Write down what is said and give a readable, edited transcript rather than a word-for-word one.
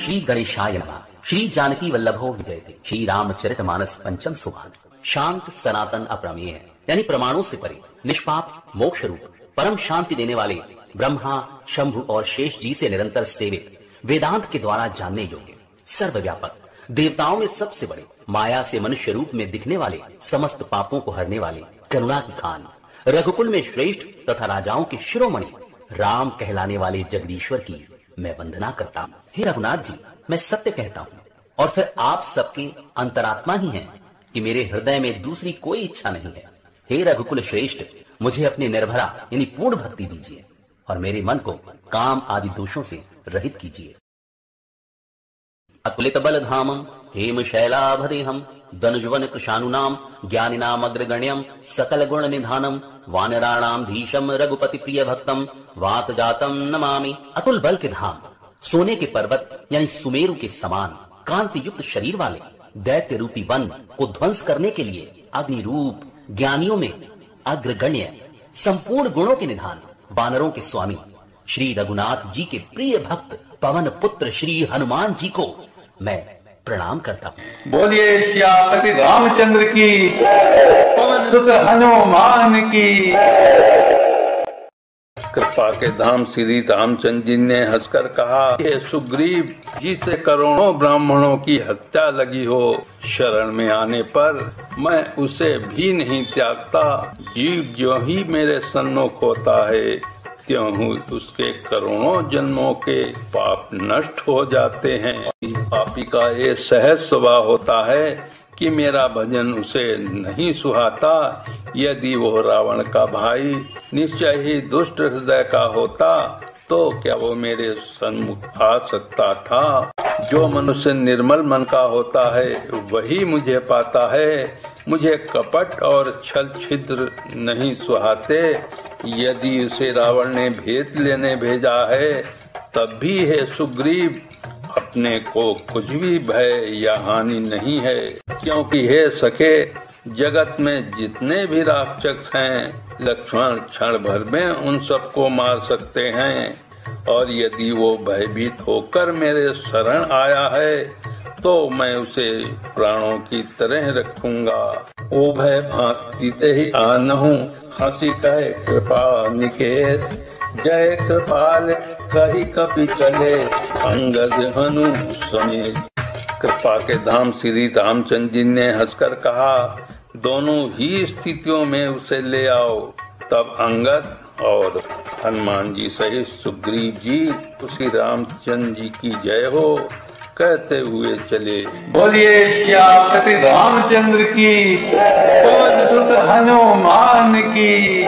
श्री गणेशाय नमः। श्री जानकी वल्लभो विजयते। श्री रामचरितमानस पंचम सुभान। शांत सनातन अप्रमेय यानी प्रमाणों से परे, निष्पाप, मोक्ष रूप, परम शांति देने वाले ब्रह्मा, शंभु और शेष जी से निरंतर सेवित, वेदांत के द्वारा जानने योग्य, सर्वव्यापक, देवताओं में सबसे बड़े, माया से मनुष्य रूप में दिखने वाले, समस्त पापों को हरने वाले, करुणा की खान, रघुकुल में श्रेष्ठ तथा राजाओं के शिरोमणि राम कहलाने वाले जगदीश्वर की मैं वंदना करता हूँ। हे रघुनाथ जी, मैं सत्य कहता हूँ और फिर आप सबके अंतरात्मा ही हैं कि मेरे हृदय में दूसरी कोई इच्छा नहीं है। हे रघुकुल श्रेष्ठ, मुझे अपनी निर्भरा यानी पूर्ण भक्ति दीजिए और मेरे मन को काम आदि दोषों से रहित कीजिए। अतुलित बल धामम हेम शैलाभदेहम धनुजवन कृशानुनाम ज्ञानिनाम अग्रगण्यम सकल गुण निधानम वानराणाम धीशम रघुपति प्रिय भक्तम वात जातम नमामि। अतुल बल के धाम, सोने के पर्वत यानी सुमेरु के समान कांति युक्त शरीर वाले दैत्य रूपी वन को ध्वंस करने के लिए अग्नि रूप, ज्ञानियों में अग्रगण्य, संपूर्ण गुणों के निधान, वानरों के स्वामी श्री रघुनाथ जी के प्रिय भक्त पवन पुत्र श्री हनुमान जी को मैं प्रणाम करता हूँ। बोलिए श्यामपति रामचंद्र की, पवन सुत हनुमान की। कृपा के धाम श्री रामचंद्र जी ने हंसकर कहा, हे सुग्रीव जी से करोड़ों ब्राह्मणों की हत्या लगी हो, शरण में आने पर मैं उसे भी नहीं त्यागता। जीव जो ही मेरे सन्मुख होता है त्यों उसके करोड़ों जन्मों के पाप नष्ट हो जाते हैं। पापी का ये सहज स्वभाव होता है कि मेरा भजन उसे नहीं सुहाता। यदि वो रावण का भाई निश्चय ही दुष्ट हृदय का होता तो क्या वो मेरे सन्मुख आ सकता था। जो मनुष्य निर्मल मन का होता है वही मुझे पाता है। मुझे कपट और छल छिद्र नहीं सुहाते। यदि उसे रावण ने भेद लेने भेजा है तब भी है सुग्रीव अपने को कुछ भी भय या हानि नहीं है, क्योंकि हे सखे जगत में जितने भी राक्षस हैं लक्ष्मण क्षण भर में उन सबको मार सकते हैं। और यदि वो भयभीत होकर मेरे शरण आया है तो मैं उसे प्राणों की तरह रखूंगा। ओ भय भांति ही आनहु हंसी कहे कृपा निकेत। जय कृपाल कही कपि चले अंगद हनु समेत। कृपा के धाम श्री रामचंद्र जी ने हंसकर कहा, दोनों ही स्थितियों में उसे ले आओ। तब अंगद और हनुमान जी सहित सुग्रीव जी श्री रामचंद्र जी की जय हो कहते हुए चले। बोलिए श्यामपति रामचंद्र की, पवन सुत हनुमान की।